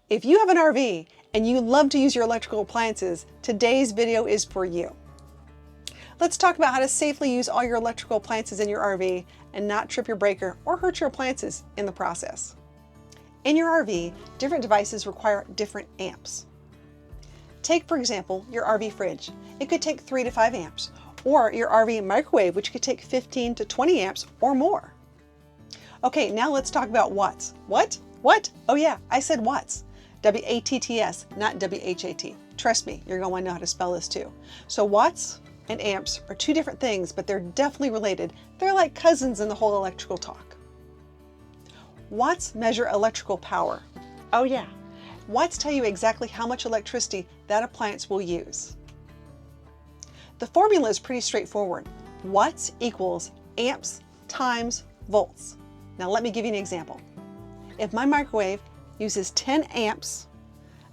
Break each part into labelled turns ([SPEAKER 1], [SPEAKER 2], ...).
[SPEAKER 1] If you have an RV and you love to use your electrical appliances, today's video is for you. Let's talk about how to safely use all your electrical appliances in your RV and not trip your breaker or hurt your appliances in the process. In your RV, different devices require different amps. Take, for example, your RV fridge. It could take 3 to 5 amps, or your RV microwave, which could take 15 to 20 amps or more. Okay, now let's talk about watts. What? Oh yeah, I said watts. W-A-T-T-S, not W-H-A-T. Trust me, you're going to want to know how to spell this too. So watts and amps are two different things, but they're definitely related. They're like cousins in the whole electrical talk. Watts measure electrical power. Oh yeah. Watts tell you exactly how much electricity that appliance will use. The formula is pretty straightforward. Watts equals amps times volts. Now let me give you an example. If my microwave uses 10 amps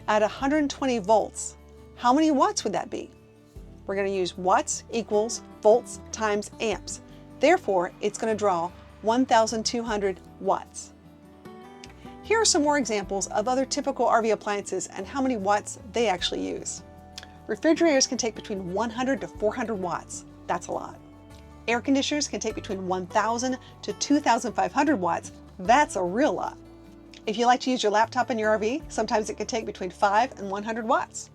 [SPEAKER 1] at 120 volts, how many watts would that be? We're going to use watts equals volts times amps. Therefore, it's going to draw 1,200 watts. Here are some more examples of other typical RV appliances and how many watts they actually use. Refrigerators can take between 100 to 400 watts. That's a lot. Air conditioners can take between 1,000 to 2,500 watts. That's a real lot. If you like to use your laptop in your RV, sometimes it can take between 5 and 100 watts.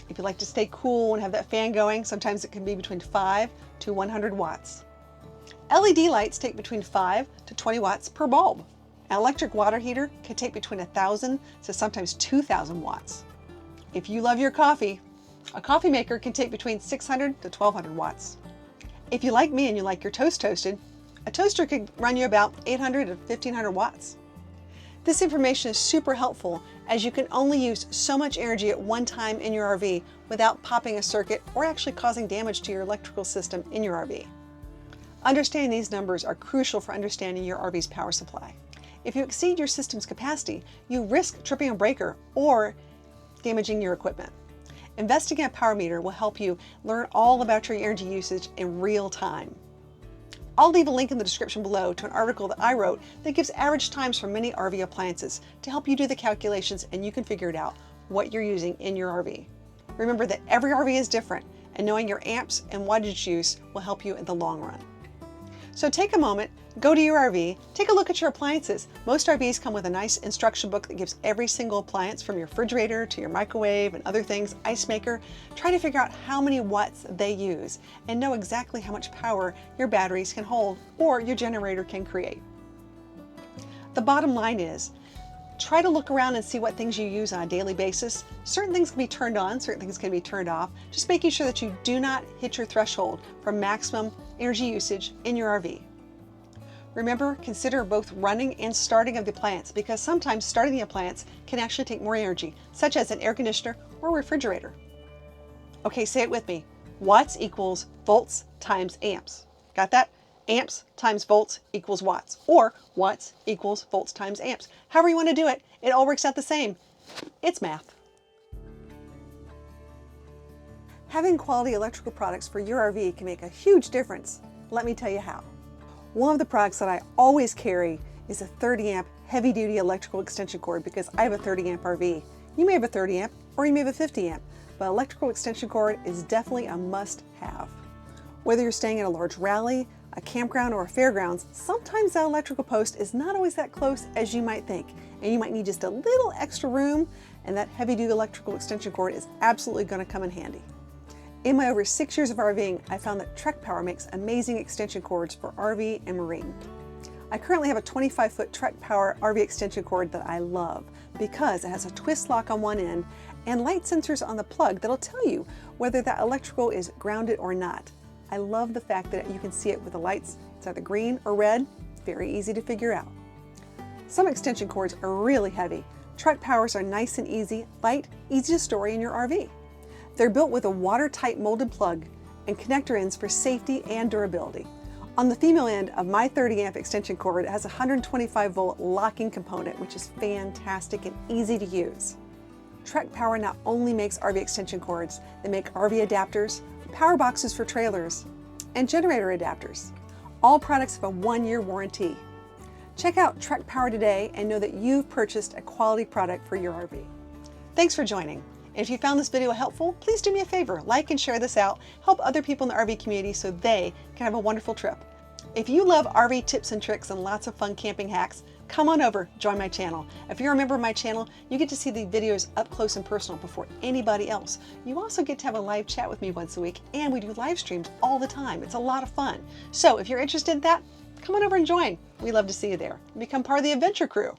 [SPEAKER 1] If you like to stay cool and have that fan going, sometimes it can be between 5 to 100 watts. LED lights take between 5 to 20 watts per bulb. An electric water heater can take between 1,000 to sometimes 2,000 watts. If you love your coffee, a coffee maker can take between 600 to 1,200 watts. If you like me and you like your toast toasted, a toaster could run you about 800 to 1,500 watts. This information is super helpful as you can only use so much energy at one time in your RV without popping a circuit or actually causing damage to your electrical system in your RV. Understanding these numbers are crucial for understanding your RV's power supply. If you exceed your system's capacity, you risk tripping a breaker or damaging your equipment. Investing in a power meter will help you learn all about your energy usage in real time. I'll leave a link in the description below to an article that I wrote that gives average times for many RV appliances to help you do the calculations and you can figure it out what you're using in your RV. Remember that every RV is different and knowing your amps and wattage use will help you in the long run. So take a moment, go to your RV, take a look at your appliances. Most RVs come with a nice instruction book that gives every single appliance from your refrigerator to your microwave and other things, ice maker. Try to figure out how many watts they use and know exactly how much power your batteries can hold or your generator can create. The bottom line is, try to look around and see what things you use on a daily basis. Certain things can be turned on, certain things can be turned off. Just making sure that you do not hit your threshold for maximum energy usage in your RV. Remember, consider both running and starting of the appliance because sometimes starting the appliance can actually take more energy, such as an air conditioner or refrigerator. Okay, say it with me. Watts equals volts times amps. Got that? Amps times volts equals watts, or watts equals volts times amps. However you want to do it, it all works out the same. It's math. Having quality electrical products for your RV can make a huge difference. Let me tell you how. One of the products that I always carry is a 30 amp heavy duty electrical extension cord because I have a 30 amp RV. You may have a 30 amp or you may have a 50 amp, but electrical extension cord is definitely a must have. Whether you're staying at a large rally, a campground, or a fairgrounds, sometimes that electrical post is not always that close as you might think, and you might need just a little extra room, and that heavy-duty electrical extension cord is absolutely going to come in handy. In my over 6 years of RVing, I found that TrekPower makes amazing extension cords for RV and marine. I currently have a 25-foot TrekPower RV extension cord that I love because it has a twist lock on one end and light sensors on the plug that'll tell you whether that electrical is grounded or not. I love the fact that you can see it with the lights. It's either green or red. Very easy to figure out. Some extension cords are really heavy. TrekPowers are nice and easy, light, easy to store in your RV. They're built with a watertight molded plug and connector ends for safety and durability. On the female end of my 30 amp extension cord, it has a 125 volt locking component, which is fantastic and easy to use. TrekPower not only makes RV extension cords, they make RV adapters, power boxes for trailers, and generator adapters. All products have a 1-year warranty. Check out TrekPower today and know that you've purchased a quality product for your RV. Thanks for joining. And if you found this video helpful, please do me a favor, like and share this out, help other people in the RV community so they can have a wonderful trip. If you love RV tips and tricks and lots of fun camping hacks, come on over, join my channel. If you're a member of my channel, you get to see the videos up close and personal before anybody else. You also get to have a live chat with me once a week, and we do live streams all the time. It's a lot of fun. So if you're interested in that, come on over and join. We love to see you there. Become part of the adventure crew.